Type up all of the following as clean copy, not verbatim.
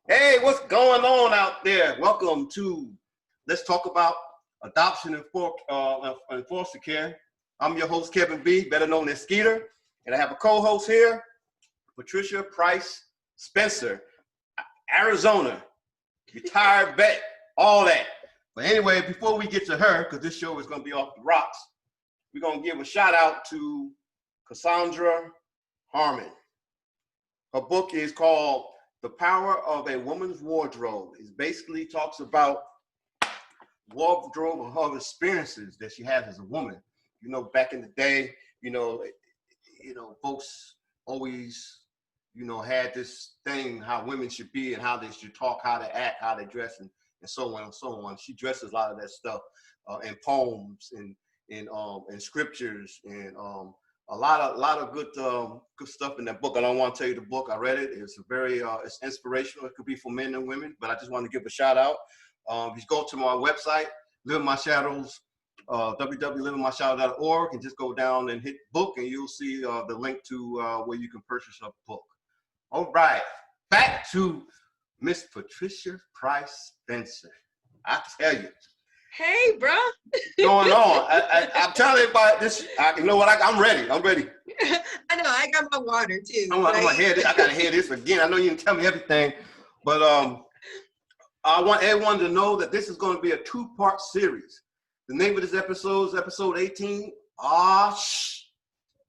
Hey, what's going on out there? Welcome to Let's Talk About Adoption and Foster Care. I'm your host, Kevin B., better known as Skeeter, and I have a co-host here, Patricia Spencer, Arizona, retired vet, all that. But anyway, before we get to her, because this show is going to be off the rocks, we're going to give a shout out to Cassandra Harmon. Her book is called The Power of a Woman's Wardrobe. It basically talks about wardrobe of her experiences that she has as a woman. You know, back in the day, folks always, had this thing how women should be and how they should talk, how they act, how they dress, and so on and so on. She dresses a lot of that stuff in poems and scriptures and a lot of good stuff in that book. I don't want to tell you the book. I read it. It's it's inspirational. It could be for men and women, but I just want to give a shout out. If you go to my website, Live My Shadows, www.livingmyshadow.org, and just go down and hit book, and you'll see the link to where you can purchase a book. All right, back to Miss Patricia Spencer. I tell you. Hey, bro. Going on. I'm telling everybody this. You know what? I'm ready. I'm ready. I know. I got my water too. I'm gonna hear this. I gotta hear this again. I know you didn't tell me everything, but I want everyone to know that this is going to be a two-part series. The name of this episode is episode 18.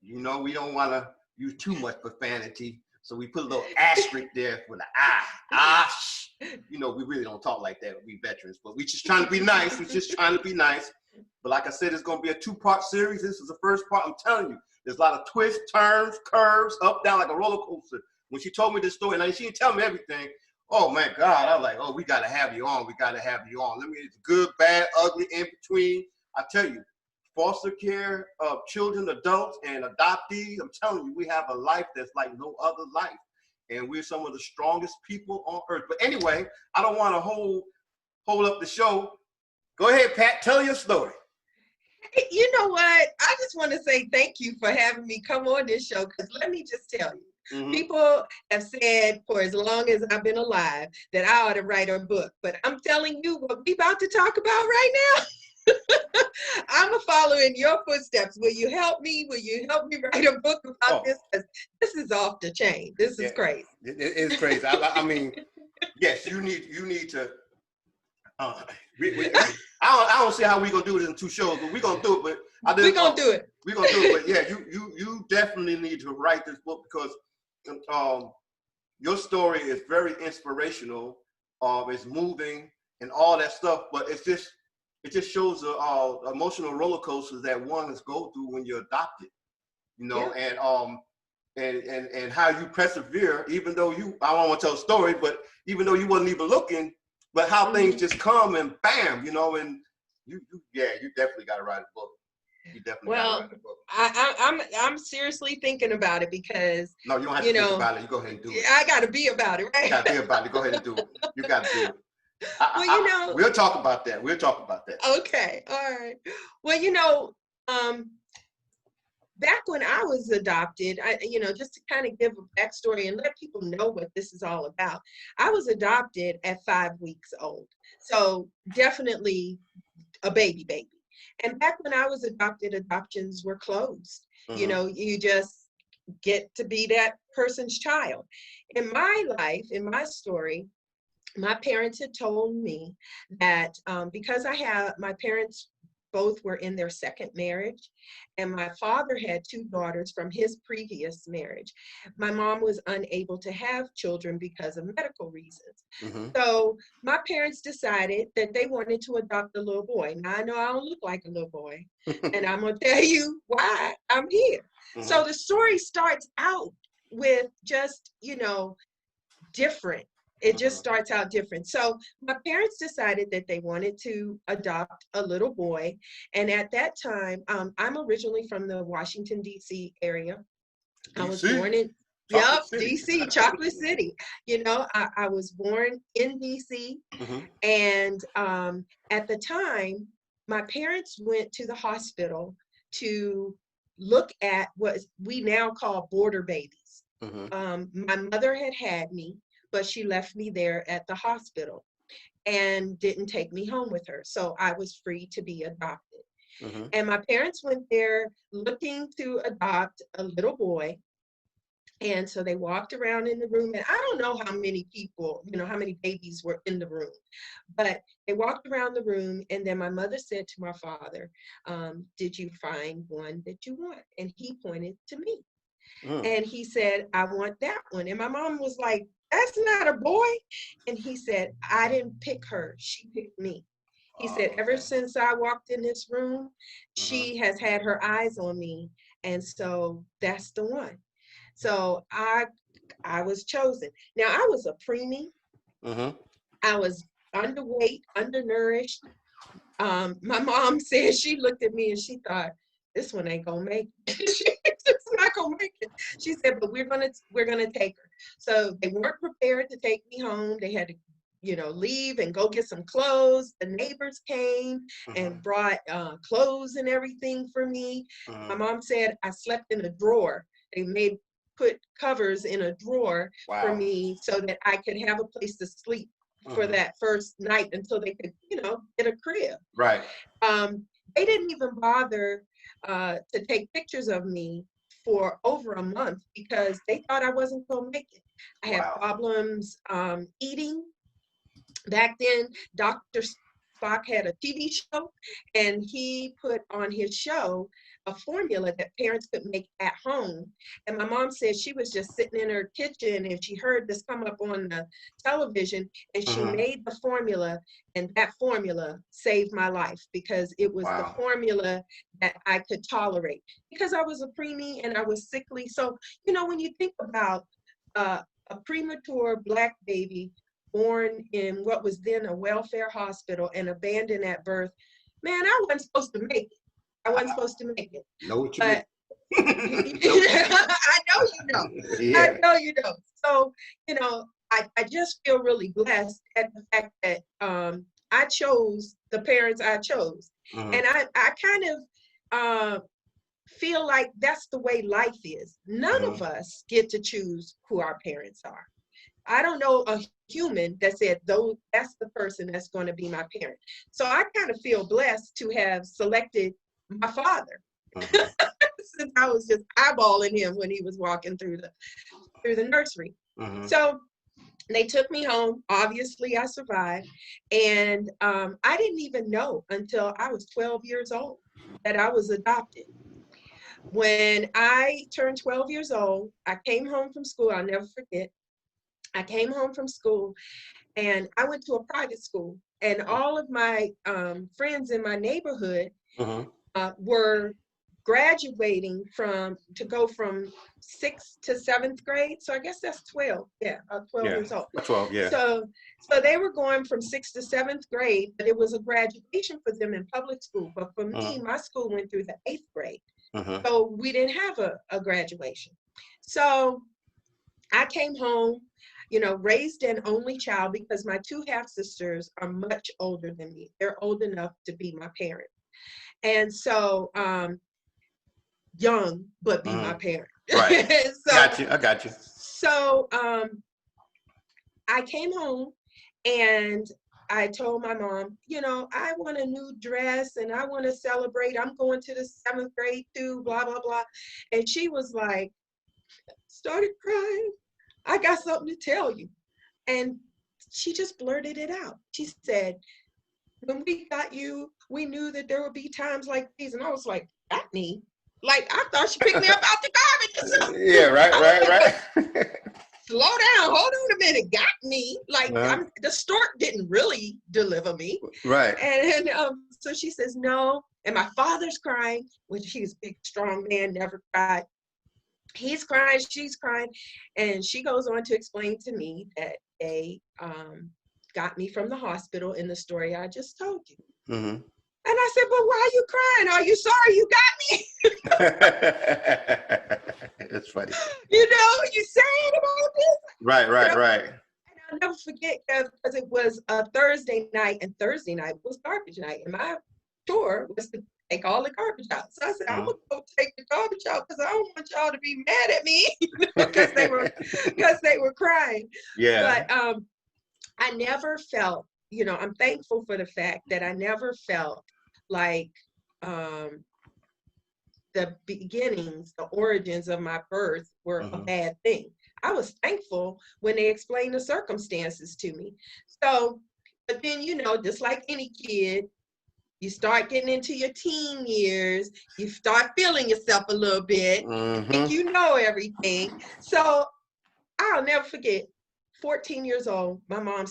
We don't want to use too much profanity, so we put a little asterisk there for the we really don't talk like that. We veterans, but we just trying to be nice. But like I said, it's going to be a two-part series. This is the first part. I'm telling you, there's a lot of twists, turns, curves, up, down, like a roller coaster. When she told me this story, and she didn't tell me everything. Oh my God, I was like, we got to have you on. We got to have you on. Let me, it's good, bad, ugly, in between. I tell you, foster care of children, adults, and adoptees, I'm telling you, we have a life that's like no other life. And we're some of the strongest people on earth. But anyway, I don't want to hold up the show. Go ahead, Pat, tell your story. Hey, you know what? I just want to say thank you for having me come on this show, because let me just tell you, people have said for as long as I've been alive that I ought to write a book. But I'm telling you what we about to talk about right now. I'm following your footsteps. Will you help me? Will you help me write a book about this? Because this is off the chain. This is crazy. It is crazy. I mean, yes, you need to. I don't see how we're gonna do it in 2 shows, but we're gonna do it. But we're gonna do it. We're gonna do it. But yeah, you definitely need to write this book, because your story is very inspirational. It's moving and all that stuff, but it just shows the emotional roller coasters that one has go through when you're adopted. And how you persevere, even though I don't want to tell a story, but even though you wasn't even looking, but how things just come and bam, and you definitely got to write a book. You definitely got to write a book. I'm seriously thinking about it, because no, you don't have to think about it. You go ahead and do it. I got to be about it, right? You got to be about it. Go ahead and do it. You got to do it. We'll talk about that. Okay, all right. Well, back when I was adopted, just to kind of give a backstory and let people know what this is all about. I was adopted at 5 weeks old, so definitely a baby. And back when I was adopted, adoptions were closed. You just get to be that person's child. In my life, in my story, my parents had told me that because my parents both were in their second marriage, and my father had 2 daughters from his previous marriage, my mom was unable to have children because of medical reasons. So my parents decided that they wanted to adopt a little boy. Now, I know I don't look like a little boy, and I'm going to tell you why I'm here. So the story starts out with just, different. It just starts out different. So my parents decided that they wanted to adopt a little boy. And at that time, I'm originally from the Washington, D.C. area. I was born in D.C., Chocolate City. I was born in D.C. And at the time, my parents went to the hospital to look at what we now call border babies. My mother had me but she left me there at the hospital and didn't take me home with her. So I was free to be adopted. Mm-hmm. And my parents went there looking to adopt a little boy. And so they walked around in the room, and I don't know how many people, how many babies were in the room, but they walked around the room. And then my mother said to my father, did you find one that you want? And he pointed to me. And he said, I want that one. And my mom was like, that's not a boy. And he said, I didn't pick her. She picked me. He said, ever since I walked in this room, she has had her eyes on me. And so that's the one. So I was chosen. Now, I was a preemie. I was underweight, undernourished. My mom said, she looked at me and she thought, this one ain't gonna make it. It's not gonna make it. She said, but we're gonna take her. So they weren't prepared to take me home. They had to, leave and go get some clothes. The neighbors came and brought clothes and everything for me. My mom said I slept in a drawer. They put covers in a drawer for me so that I could have a place to sleep for that first night until they could, get a crib. Right. They didn't even bother to take pictures of me for over a month because they thought I wasn't going to make it. I had problems eating. Back then, Dr. Spock had a TV show, and he put on his show a formula that parents could make at home. And my mom said she was just sitting in her kitchen and she heard this come up on the television, and she made the formula, and that formula saved my life because it was the formula that I could tolerate because I was a preemie and I was sickly. So, when you think about a premature Black baby born in what was then a welfare hospital and abandoned at birth, man, I wasn't supposed to make it. I wasn't supposed to make it. Know what you but mean. I know you know. Yeah. I know you know. So, I just feel really blessed at the fact that I chose the parents I chose. And I kind of feel like that's the way life is. None of us get to choose who our parents are. I don't know a human that said, though, that's the person that's going to be my parent. So I kind of feel blessed to have selected my father since I was just eyeballing him when he was walking through the nursery. So they took me home. Obviously, I survived. And I didn't even know until I was 12 years old that I was adopted. When I turned 12 years old, I came home from school. I'll never forget. I came home from school and I went to a private school, and all of my friends in my neighborhood were graduating to go from 6th to 7th grade. So I guess that's 12. Yeah, 12 years old. 12, yeah. So they were going from 6th to 7th grade, but it was a graduation for them in public school. But for me, my school went through the 8th grade. So we didn't have a graduation. So I came home, raised an only child because my 2 half-sisters are much older than me. They're old enough to be my parent. And so, young, but be my parent. Right. So, I got you. So, I came home and I told my mom, I want a new dress and I want to celebrate. I'm going to the 7th grade too, blah, blah, blah. And she was like, started crying. I got something to tell you. And she just blurted it out. She said, when we got you, we knew that there would be times like these. And I was like, got me? Like, I thought she picked me up out the garbage. Yeah, right. Slow down, hold on a minute, got me? Like, the stork didn't really deliver me. Right. And so she says, no. And my father's crying, which he's a big, strong man, never cried. He's crying, she's crying, and she goes on to explain to me that they got me from the hospital in the story I just told you. And I said, but why are you crying? Are you sorry you got me? That's funny. You saying about this? Right. And I'll never forget because it was a Thursday night, and Thursday night was garbage night, and my chore was to take all the garbage out. So I said, I'm gonna go take the garbage out because I don't want y'all to be mad at me because they were crying. Yeah. But I never felt, I'm thankful for the fact that I never felt like the beginnings, the origins of my birth were a bad thing. I was thankful when they explained the circumstances to me. So, but then, just like any kid, you start getting into your teen years, you start feeling yourself a little bit, think you know everything. So I'll never forget, 14 years old, my mom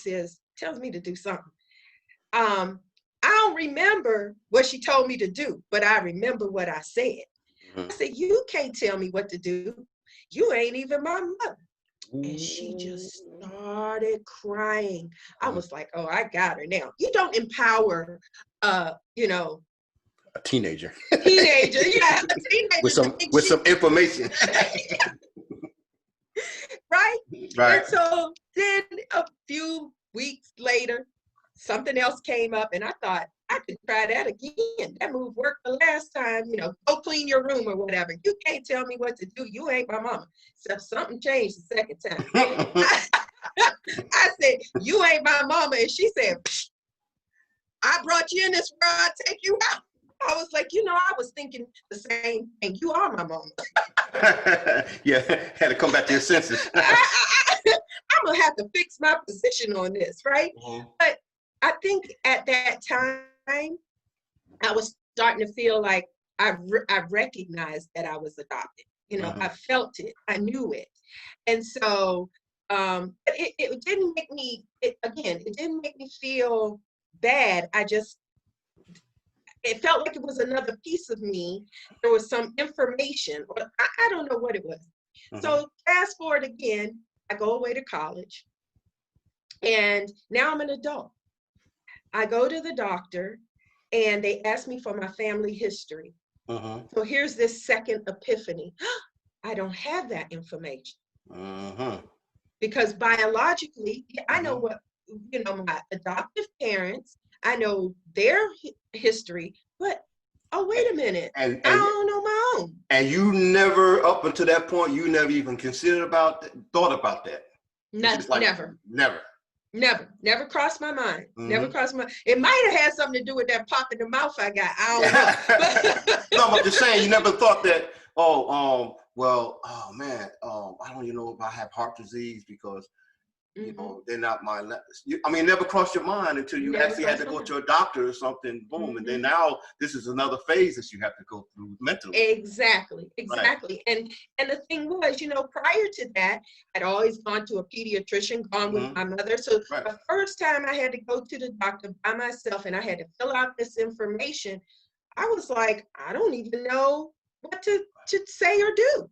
tells me to do something. I don't remember what she told me to do, but I remember what I said. I said, you can't tell me what to do. You ain't even my mother. And she just started crying. I was like, oh, I got her now. You don't empower, a teenager. Teenager, yeah. A teenager with some information. Right? Right. And so then a few weeks later, something else came up and I thought, I could try that again. That move worked the last time, go clean your room or whatever. You can't tell me what to do. You ain't my mama. So something changed the second time. I said, you ain't my mama. And she said, I brought you in this world, I'll take you out. I was like, I was thinking the same thing. You are my mama. Yeah, had to come back to your senses. I'm going to have to fix my position on this, right? But I think at that time, I was starting to feel like I recognized that I was adopted. I felt it. I knew it. And so it didn't make me, it didn't make me feel bad. It felt like it was another piece of me. There was some information, or I don't know what it was. So fast forward again, I go away to college, and now I'm an adult. I go to the doctor, and they ask me for my family history. So here's this second epiphany. I don't have that information. Because biologically, I know what, my adoptive parents, I know their history, but wait a minute, I don't know my own. And you never, up until that point, you never even thought about that. Never crossed my mind. Never crossed my. It might have had something to do with that pop in the mouth I got. I don't know. No, I'm just saying, you never thought that. I don't even know if I have heart disease because they're not my. It never crossed your mind until you actually had to go to a doctor or something. Boom, and then now this is another phase that you have to go through mentally. Exactly. Right. And the thing was, prior to that, I'd always gone to a pediatrician, gone with my mother. So the first time I had to go to the doctor by myself and I had to fill out this information, I was like, I don't even know what to say or do.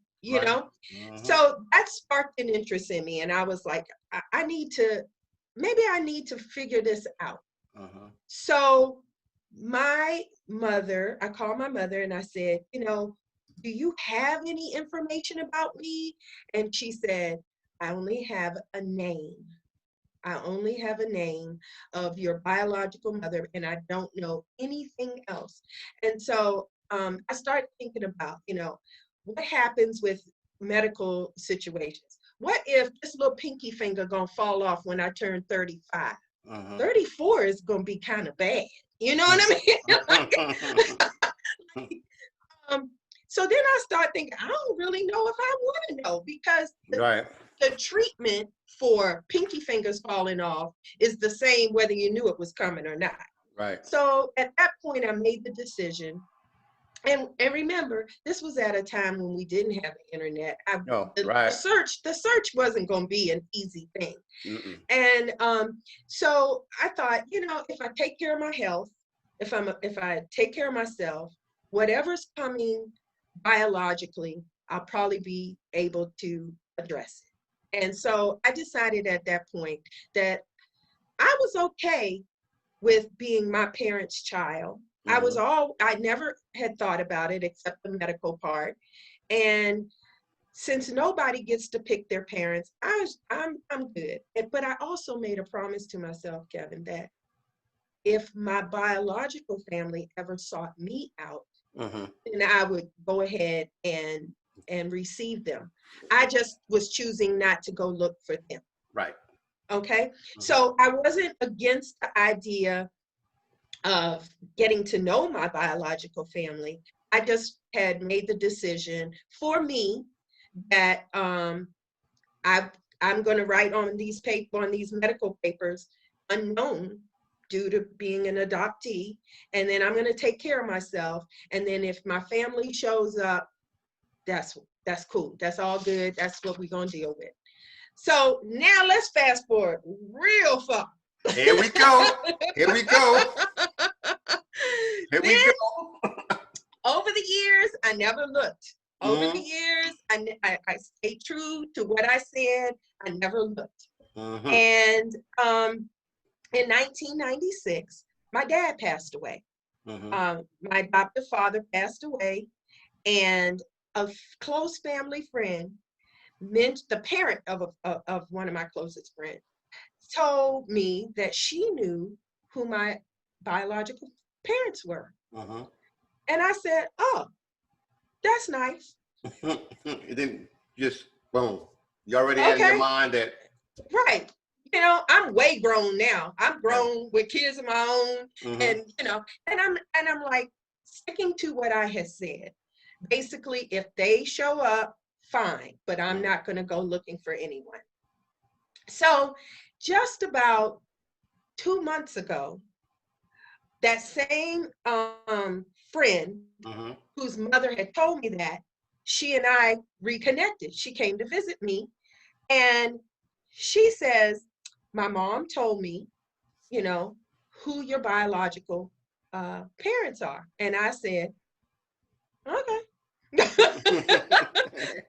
So that sparked an interest in me, and I was like, I need to figure this out. So I called my mother and I said, do you have any information about me? And she said, I only have a name. I only have a name of your biological mother, and I don't know anything else. And so I started thinking about, what happens with medical situations? What if this little pinky finger gonna fall off when I turn 35? 34 is gonna be kind of bad. You know what I mean? So then I start thinking, I don't really know if I want to know, because the treatment for pinky fingers falling off is the same whether you knew it was coming or not. Right. So at that point, I made the decision. And remember, this was at a time when we didn't have the internet. The search wasn't going to be an easy thing. And so I thought, if I take care of my health, if I take care of myself, whatever's coming biologically, I'll probably be able to address it. And so I decided at that point that I was okay with being my parents' child. I never had thought about it except the medical part. And since nobody gets to pick their parents, I'm good. But I also made a promise to myself, Kevin, that if my biological family ever sought me out, Mm-hmm. then I would go ahead and receive them. I just was choosing not to go look for them. Right. Okay. Mm-hmm. So I wasn't against the idea of getting to know my biological family. I just had made the decision for me that I'm going to write on these medical papers unknown due to being an adoptee, and then I'm going to take care of myself. And then if my family shows up, that's cool. That's all good. That's what we're going to deal with. So now let's fast forward real far. Here we go. Here we go. Here we Then, go. over the years, I never looked. Over Mm-hmm. the years, I stayed true to what I said. I never looked. Mm-hmm. And in 1996, my dad passed away. Mm-hmm. My adoptive father passed away, and a close family friend, the parent of one of my closest friends, told me that she knew who my biological parents were. Mm-hmm. And I said, oh, that's nice. It didn't just boom. You already had in your Okay, mind that. right. You know, I'm way grown now. I'm Yeah. grown with kids of my own, Mm-hmm. and you know, and I'm like sticking to what I had said. Basically, if they show up, fine, but I'm not going to go looking for anyone. So, just about 2 months ago, that same friend Mm-hmm. whose mother had told me that, she and I reconnected. She came to visit me, and she says, my mom told me, you know, who your biological parents are. And I said, okay.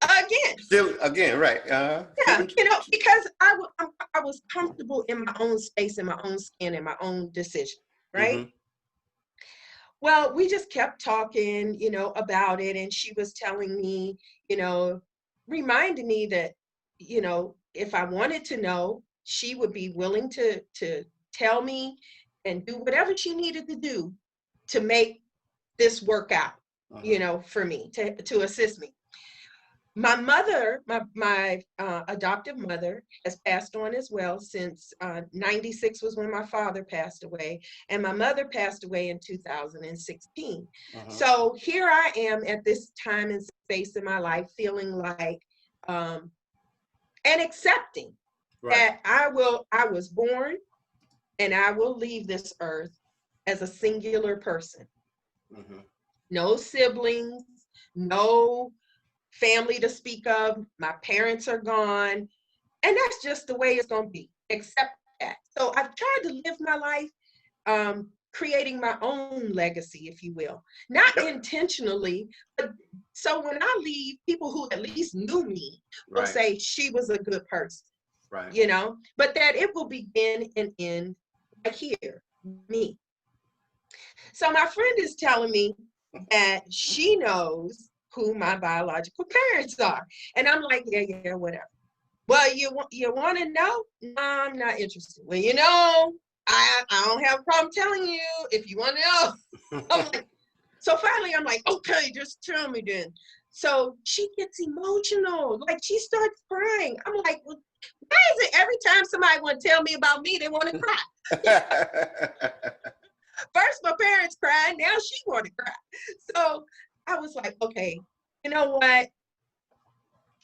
Again. Still, again, right. Yeah, you know, because I was comfortable in my own space, in my own skin, in my own decision, right? Mm-hmm. Well, we just kept talking, you know, about it. And she was telling me, you know, reminding me that, you know, if I wanted to know, she would be willing to tell me and do whatever she needed to do to make this work out, you know, for me, to assist me. My mother, my adoptive mother, has passed on as well since 96 was when my father passed away, and my mother passed away in 2016. Mm-hmm. So here I am at this time and space in my life, feeling like and accepting Right. that I was born and I will leave this earth as a singular person. Mm-hmm. No siblings, no family to speak of. My parents are gone. And that's just the way it's going to be. Accept that. So I've tried to live my life creating my own legacy, if you will. Not intentionally, but so when I leave, people who at least knew me will say she was a good person. Right. You know, but that it will begin and end right here, me. So my friend is telling me that she knows who my biological parents are. And I'm like, yeah, whatever. Well, you want to know? No, I'm not interested. Well, you know, I don't have a problem telling you if you want to know. I'm like, so finally I'm like, okay, just tell me then. So she gets emotional, like she starts crying. I'm like, well, why is it every time somebody want to tell me about me, they want to cry? First my parents cried, now she want to cry. So I was like, okay, you know what?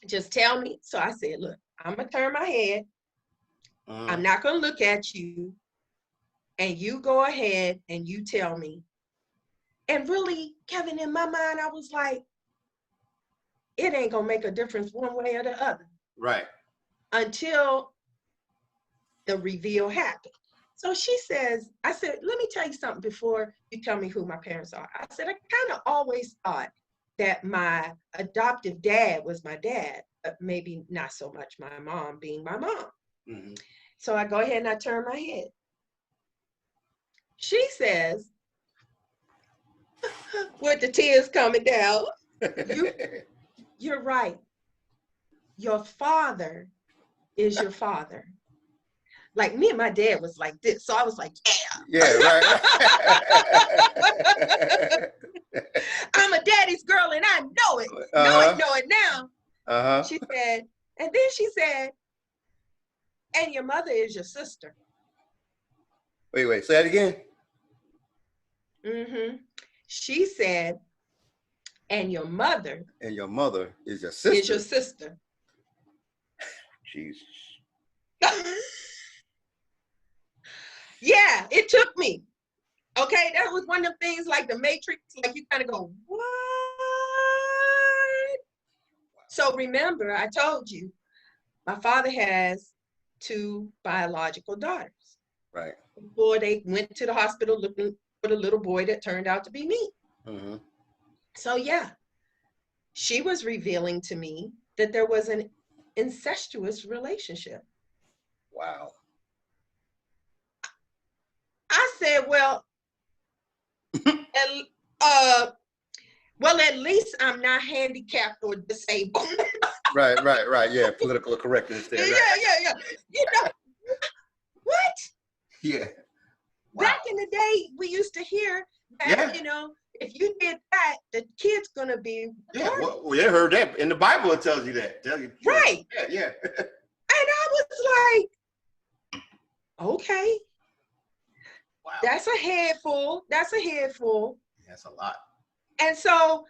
Just tell me. So I said, look, I'm going to turn my head. I'm not going to look at you. And you go ahead and you tell me. And really, Kevin, in my mind, I was like, it ain't going to make a difference one way or the other. Right. Until the reveal happened. So she says, I said, let me tell you something before you tell me who my parents are. I said, I kind of always thought that my adoptive dad was my dad, but maybe not so much my mom being my mom. Mm-hmm. So I go ahead and I turn my head. She says, with the tears coming down, you're right. Your father is your father. Like me and my dad was like this. So I was like, Yeah, right. I'm a daddy's girl and I know it. Know it now. She said, and then she said, and your mother is your sister. Wait, say that again. She said, and your mother. And your mother is your sister. Is your sister. Jesus. Yeah, it took me. Okay, that was one of the things like the Matrix, like you kind of go, what? So remember, I told you, my father has 2 biological daughters. Right. Before they went to the hospital looking for the little boy that turned out to be me. So yeah, she was revealing to me that there was an incestuous relationship. Wow. I said, well, at least I'm not handicapped or disabled. Right. Yeah, political correctness there. Right? Yeah. You know, what? Yeah. Wow. Back in the day, we used to hear that, you know, if you did that, the kid's going to be. Yeah, well, you heard that. In the Bible, it tells you that. Right. Yeah. And I was like, okay. Wow. That's a head full. That's a lot. And so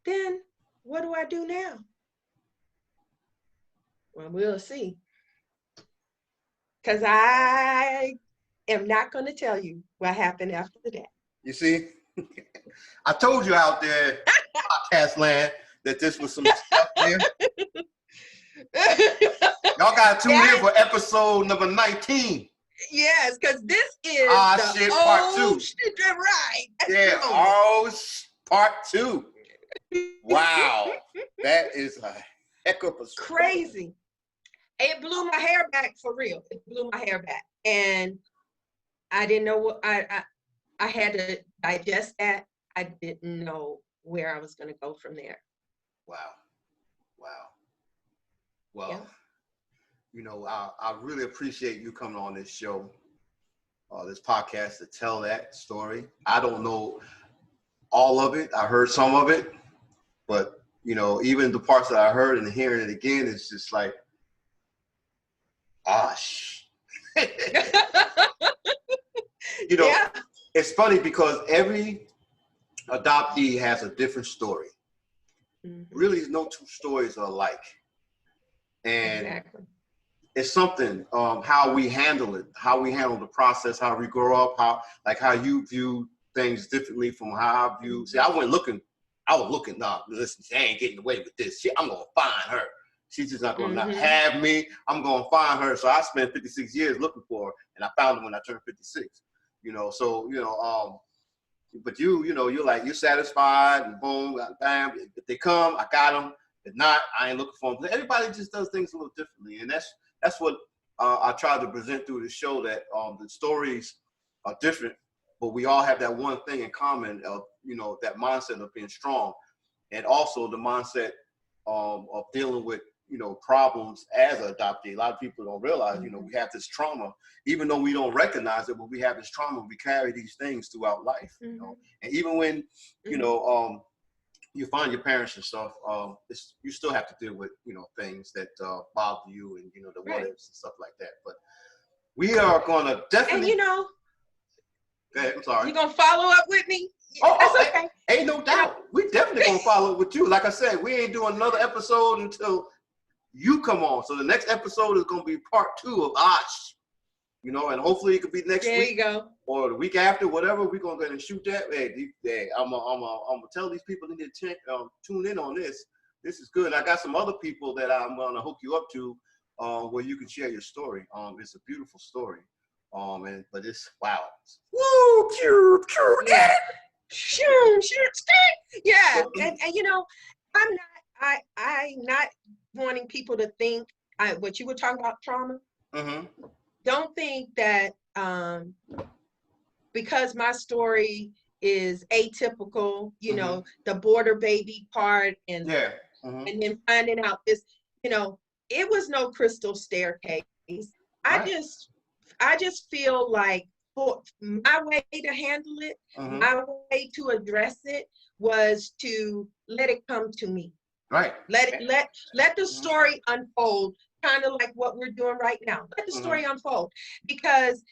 then what do I do now? Well, we'll see. Because I am not going to tell you what happened after that. You see, I told you out there, podcast land, that this was some stuff there. Y'all got to tune in for episode number 19. Yes, because this is part 2. Right. Yeah, part 2. Wow, that is a heck of a story. Crazy. It blew my hair back for real. It blew my hair back, and I didn't know what I had to digest that. I didn't know where I was going to go from there. Wow. Well, you know, I really appreciate you coming on this show, this podcast, to tell that story. I don't know all of it. I heard some of it, but you know, even the parts that I heard and hearing it again, it's just like, you know, It's funny because every adoptee has a different story. Really, no 2 stories are alike. And it's something, how we handle it, how we handle the process, how we grow up, how you view things differently from how I view. See, I was looking, nah, listen, she ain't getting away with this. I'm going to find her. She's just not going to not have me. I'm going to find her. So I spent 56 years looking for her, and I found her when I turned 56. You know, so, you know, but you know, you're satisfied, and boom, bam. If they come, I got them. If not, I ain't looking for them. Everybody just does things a little differently, and that's what I try to present through the show, that the stories are different, but we all have that one thing in common of, you know, that mindset of being strong, and also the mindset of dealing with, you know, problems as an adoptee. A lot of people don't realize, you know, we have this trauma, even though we don't recognize it, but we have this trauma. We carry these things throughout life, you know, and even when, you know, you find your parents and stuff, you still have to deal with, you know, things that bother you, and, you know, the what ifs and stuff like that. But we are going to definitely. And, you know, go ahead, I'm sorry. You going to follow up with me? That's okay. Ain't no doubt. We definitely going to follow up with you. Like I said, we ain't doing another episode until you come on. So the next episode is going to be part 2 of Osh. You know, and hopefully it could be next week. There you go. Or the week after, whatever. We're going to go ahead and shoot that. Hey, I'm going to tell these people they need to tune in on this. This is good. I got some other people that I'm going to hook you up to where you can share your story. It's a beautiful story. But it's, wow. Woo! Yeah. Yeah. And you know, I'm not wanting people to think what you were talking about, trauma. Don't think that because my story is atypical, you know, the border baby part, and and then finding out this, you know, it was no crystal staircase. I just feel like for my way to handle it, my way to address it was to let it come to me. Right. Let the story unfold, kind of like what we're doing right now. Let the story unfold, because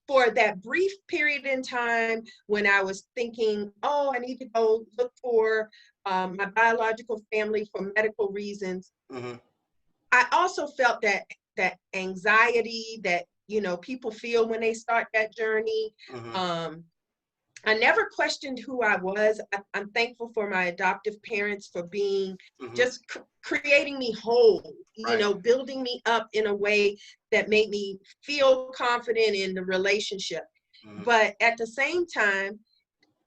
for that brief period in time when I was thinking, oh, I need to go look for my biological family for medical reasons, I also felt that anxiety that, you know, people feel when they start that journey. I never questioned who I was. I'm thankful for my adoptive parents for being just creating me whole, you know, building me up in a way that made me feel confident in the relationship. But at the same time,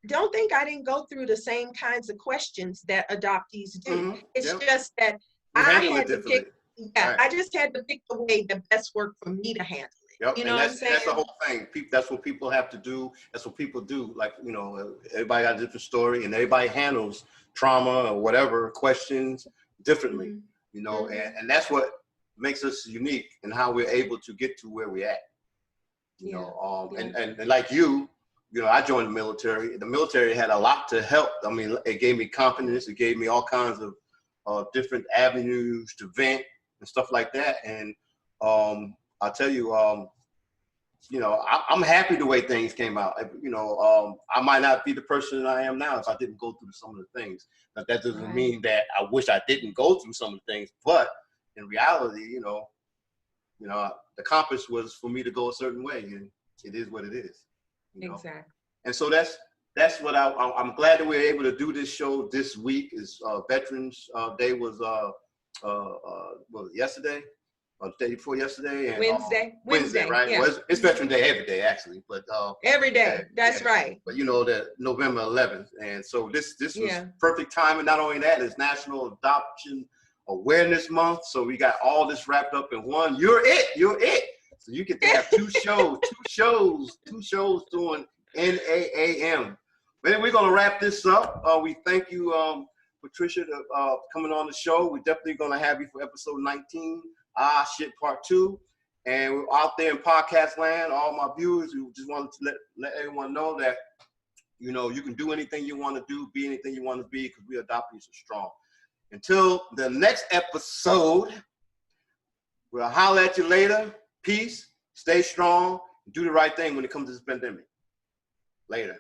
don't think I didn't go through the same kinds of questions that adoptees do. It's just that I had to pick, I just had to pick the way that best worked for me to handle it. Yep, you know and what I'm saying? that's the whole thing. That's what people have to do. That's what people do. Like, you know, everybody got a different story, and everybody handles trauma or whatever questions differently. You know, and that's what makes us unique and how we're able to get to where we're at. You know, and like you know, I joined the military. The military had a lot to help. I mean, it gave me confidence. It gave me all kinds of different avenues to vent and stuff like that. And I'll tell you, you know, I'm happy the way things came out. You know, I might not be the person I am now if I didn't go through some of the things. But that doesn't mean that I wish I didn't go through some of the things. But in reality, you know, the compass was for me to go a certain way, and it is what it is. You know? Exactly. And so that's what I'm glad that we're able to do this show this week. Is Veterans Day was yesterday? Or the day before yesterday, and Wednesday, right? Yeah. Well, it's Veteran Day every day, actually, but every day. That's right. But you know that November 11th, and so this was perfect timing. Not only that, it's National Adoption Awareness Month, so we got all this wrapped up in one. You're it. So you get to have two shows doing NAAM. But we're gonna wrap this up. We thank you, Patricia, for coming on the show. We're definitely gonna have you for episode 19. Part 2, and we're out there in podcast land. All my viewers, we just wanted to let everyone know that, you know, you can do anything you want to do, be anything you want to be, because we adoptees are strong. Until the next episode, we'll holler at you later. Peace, stay strong, do the right thing when it comes to this pandemic. Later.